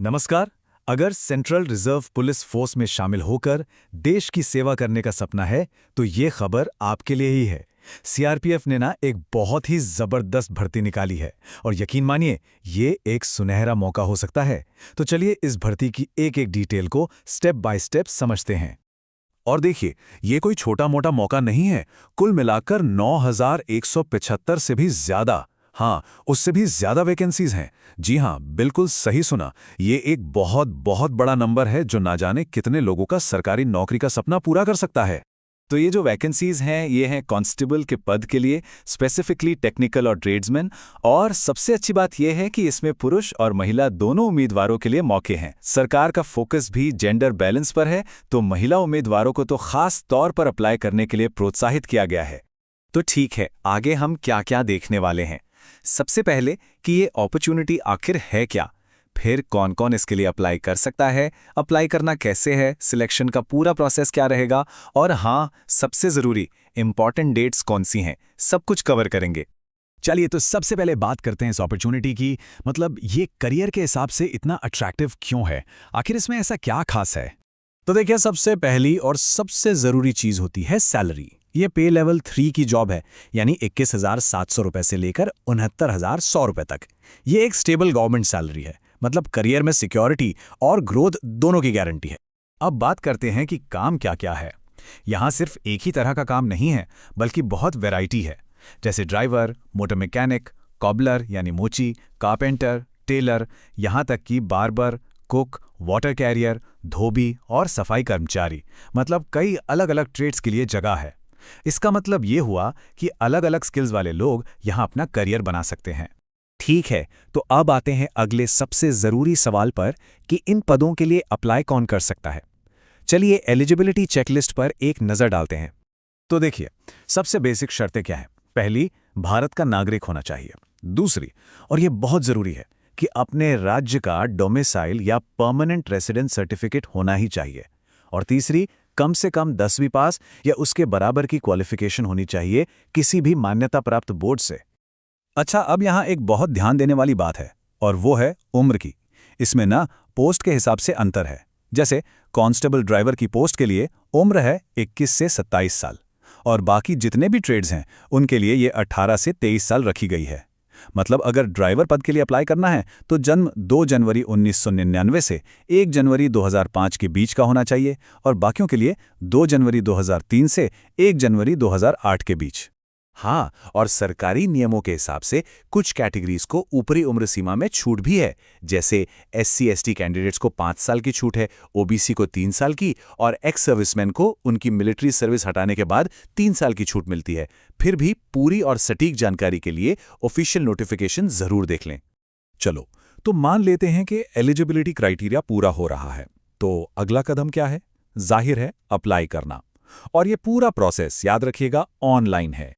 नमस्कार। अगर central reserve police force में शामिल होकर देश की सेवा करने का सपना है तो ये खबर आपके लिए ही है। सीआरपीएफ ने ना एक बहुत ही जबरदस्त भर्ती निकाली है और यकीन मानिए ये एक सुनहरा मौका हो सकता है। तो चलिए इस भर्ती की एक एक डिटेल को स्टेप बाय स्टेप समझते हैं। और देखिए, ये कोई छोटा मोटा मौका नहीं है। कुल मिलाकर 9,175 से भी ज्यादा, हाँ, उससे भी ज्यादा वैकेंसीज हैं। जी हाँ, बिल्कुल सही सुना। ये एक बहुत बहुत बड़ा नंबर है जो ना जाने कितने लोगों का सरकारी नौकरी का सपना पूरा कर सकता है। तो ये जो वैकेंसीज हैं ये हैं कांस्टेबल के पद के लिए, स्पेसिफिकली टेक्निकल और ट्रेड्समैन। और सबसे अच्छी बात यह है कि इसमें पुरुष और महिला दोनों उम्मीदवारों के लिए मौके हैं। सरकार का फोकस भी जेंडर बैलेंस पर है, तो महिला उम्मीदवारों को तो खास तौर पर अप्लाई करने के लिए प्रोत्साहित किया गया है। तो ठीक है, आगे हम क्या क्या देखने वाले हैं। सबसे पहले कि ये अपॉर्चुनिटी आखिर है क्या, फिर कौन कौन इसके लिए अप्लाई कर सकता है, अप्लाई करना कैसे है, सिलेक्शन का पूरा प्रोसेस क्या रहेगा, और हाँ, सबसे ज़रूरी इंपॉर्टेंट डेट्स कौन सी हैं, सब कुछ कवर करेंगे। चलिए तो सबसे पहले बात करते हैं इस अपॉर्चुनिटी की। मतलब ये करियर के हिसाब से इतना अट्रैक्टिव क्यों है, आखिर इसमें ऐसा क्या खास है। तो देखिए, सबसे पहली और सबसे ज़रूरी चीज़ होती है सैलरी। ये पे लेवल 3 की जॉब है, यानी 21,700 रुपये से लेकर 69,100 रुपये तक। ये एक स्टेबल गवर्नमेंट सैलरी है, मतलब करियर में सिक्योरिटी और ग्रोथ दोनों की गारंटी है। अब बात करते हैं कि काम क्या क्या है। यहाँ सिर्फ एक ही तरह का काम नहीं है, बल्कि बहुत वैरायटी है। जैसे ड्राइवर, मोटर मैकेनिक, कॉबलर यानी मोची, कारपेंटर, टेलर, यहाँ तक कि बार्बर, कुक, वाटर कैरियर, धोबी और सफाई कर्मचारी। मतलब कई अलग अलग ट्रेड्स के लिए जगह है। इसका मतलब ये हुआ कि अलग अलग स्किल्स वाले लोग यहाँ अपना करियर बना सकते हैं। ठीक है, तो अब आते हैं अगले सबसे ज़रूरी सवाल पर कि इन पदों के लिए अप्लाई कौन कर सकता है। चलिए एलिजिबिलिटी चेकलिस्ट पर एक नज़र डालते हैं। तो देखिए, सबसे बेसिक शर्तें क्या हैं। पहली, भारत का नागरिक होना चाहिए। दूसरी, और ये बहुत ज़रूरी है, कि अपने राज्य का डोमिसाइल या परमानेंट रेसिडेंट सर्टिफिकेट होना ही चाहिए। और तीसरी, कम से कम 10वीं पास या उसके बराबर की क्वालिफिकेशन होनी चाहिए किसी भी मान्यता प्राप्त बोर्ड से। अच्छा, अब यहाँ एक बहुत ध्यान देने वाली बात है, और वो है उम्र की। इसमें ना पोस्ट के हिसाब से अंतर है। जैसे कांस्टेबल ड्राइवर की पोस्ट के लिए उम्र है 21 से 27 साल, और बाकी जितने भी ट्रेड्स हैं उनके लिए ये 18 से 23 साल रखी गई है। मतलब अगर ड्राइवर पद के लिए अप्लाई करना है तो जन्म 2 जनवरी 1999 से 1 जनवरी 2005 के बीच का होना चाहिए, और बाकियों के लिए 2 जनवरी 2003 से 1 जनवरी 2008 के बीच। हाँ, और सरकारी नियमों के हिसाब से कुछ कैटेगरीज को ऊपरी उम्र सीमा में छूट भी है। जैसे SC/ST कैंडिडेट्स को 5 साल की छूट है, OBC को 3 साल की, और एक्स सर्विसमैन को उनकी मिलिट्री सर्विस हटाने के बाद 3 साल की छूट मिलती है। फिर भी पूरी और सटीक जानकारी के लिए ऑफिशियल नोटिफिकेशन जरूर देख लें। चलो, तो मान लेते हैं कि एलिजिबिलिटी क्राइटेरिया पूरा हो रहा है, तो अगला कदम क्या है? जाहिर है, अप्लाई करना। और ये पूरा प्रोसेस, याद रखिएगा, ऑनलाइन है।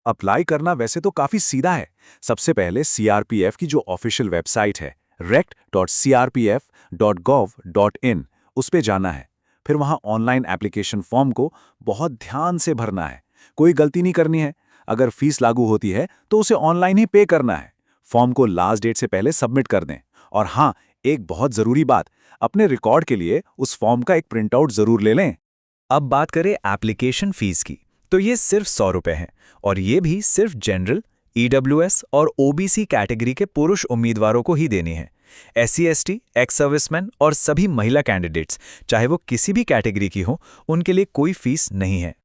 अप्लाई करना वैसे तो काफी सीधा है। सबसे पहले सीआरपीएफ की जो ऑफिशियल वेबसाइट है, rect.crpf.gov.in, उस पे जाना है। फिर वहां ऑनलाइन एप्लीकेशन फॉर्म को बहुत ध्यान से भरना है। कोई गलती नहीं करनी है। अगर फीस लागू होती है तो उसे ऑनलाइन ही पे करना है। फॉर्म को लास्ट डेट से पहले सबमिट कर दें। और हाँ, एक बहुत जरूरी बात, अपने रिकॉर्ड के लिए उस फॉर्म का एक प्रिंटआउट जरूर ले लें। अब बात करें एप्लीकेशन फीस की, तो ये सिर्फ 100 रुपये है, और ये भी सिर्फ जनरल, EWS और OBC कैटेगरी के पुरुष उम्मीदवारों को ही देनी है। SC/ST, एक्स सर्विसमैन और सभी महिला कैंडिडेट्स, चाहे वो किसी भी कैटेगरी की हो, उनके लिए कोई फीस नहीं है।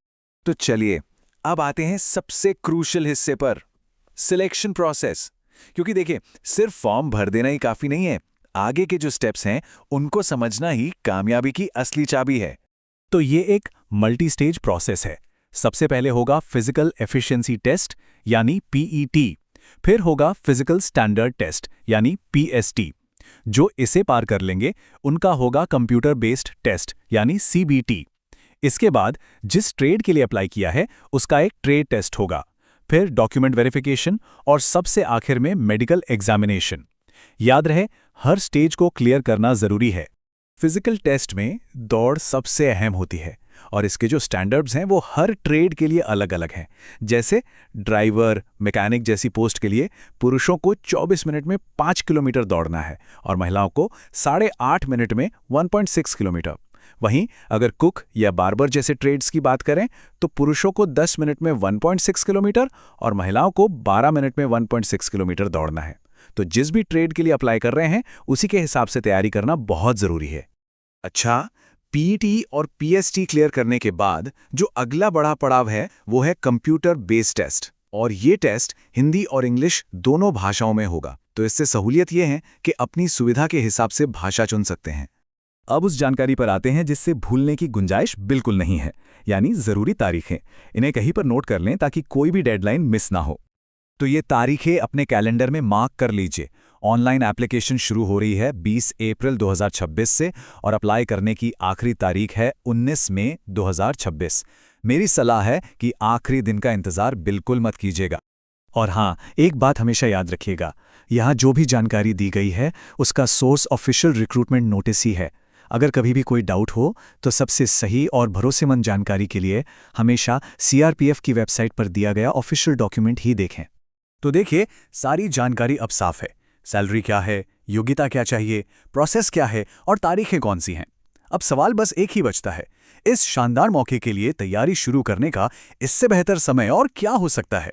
तो चलिए, अब आते हैं सबसे क्रूशियल हिस्से पर, सिलेक्शन प्रोसेस। क्योंकि देखिए, सिर्फ फॉर्म भर देना ही काफी नहीं है। आगे के जो स्टेप्स हैं उनको समझना ही कामयाबी की असली चाबी है। तो ये एक मल्टी स्टेज प्रोसेस है। सबसे पहले होगा फिजिकल एफिशिएंसी टेस्ट यानी PET, फिर होगा फिजिकल स्टैंडर्ड टेस्ट यानी PST। जो इसे पार कर लेंगे उनका होगा कंप्यूटर बेस्ड टेस्ट यानी CBT। इसके बाद जिस ट्रेड के लिए अप्लाई किया है उसका एक ट्रेड टेस्ट होगा, फिर डॉक्यूमेंट वेरिफिकेशन और सबसे आखिर में मेडिकल एग्जामिनेशन। याद रहे, हर स्टेज को क्लियर करना जरूरी है। फिजिकल टेस्ट में दौड़ सबसे अहम होती है, और इसके जो स्टैंडर्ड्स हैं वो हर ट्रेड के लिए अलग अलग हैं। जैसे ड्राइवर, मैकेनिक जैसी पोस्ट के लिए पुरुषों को 24 मिनट में 5 किलोमीटर दौड़ना है और महिलाओं को 8.5 मिनट में 1.6 किलोमीटर। वहीं अगर कुक या बार्बर जैसे ट्रेड्स की बात करें तो पुरुषों को 10 मिनट में 1.6 किलोमीटर और महिलाओं को 12 मिनट में 1.6 किलोमीटर दौड़ना है। तो जिस भी ट्रेड के लिए अप्लाई कर रहे हैं उसी के हिसाब से तैयारी करना बहुत ज़रूरी है। अच्छा, पीईटी और पीएसटी क्लियर करने के बाद जो अगला बड़ा पड़ाव है वो है कंप्यूटर बेस्ड टेस्ट, और ये टेस्ट हिंदी और इंग्लिश दोनों भाषाओं में होगा। तो इससे सहूलियत ये है कि अपनी सुविधा के हिसाब से भाषा चुन सकते हैं। अब उस जानकारी पर आते हैं जिससे भूलने की गुंजाइश बिल्कुल नहीं है, यानी ज़रूरी तारीखें। इन्हें कहीं पर नोट कर लें ताकि कोई भी डेडलाइन मिस ना हो। तो ये तारीखें अपने कैलेंडर में मार्क कर लीजिए। ऑनलाइन एप्लीकेशन शुरू हो रही है 20 अप्रैल 2026 से और अप्लाई करने की आखिरी तारीख है 19 मई 2026। मेरी सलाह है कि आखिरी दिन का इंतज़ार बिल्कुल मत कीजिएगा। और हाँ, एक बात हमेशा याद रखिएगा, यहाँ जो भी जानकारी दी गई है उसका सोर्स ऑफिशियल रिक्रूटमेंट नोटिस ही है। अगर कभी भी कोई डाउट हो तो सबसे सही और भरोसेमंद जानकारी के लिए हमेशा सीआरपीएफ की वेबसाइट पर दिया गया ऑफिशियल डॉक्यूमेंट ही देखें। तो देखिए, सारी जानकारी अब साफ है। सैलरी क्या है, योग्यता क्या चाहिए, प्रोसेस क्या है और तारीखें कौन सी हैं। अब सवाल बस एक ही बचता है, इस शानदार मौके के लिए तैयारी शुरू करने का इससे बेहतर समय और क्या हो सकता है।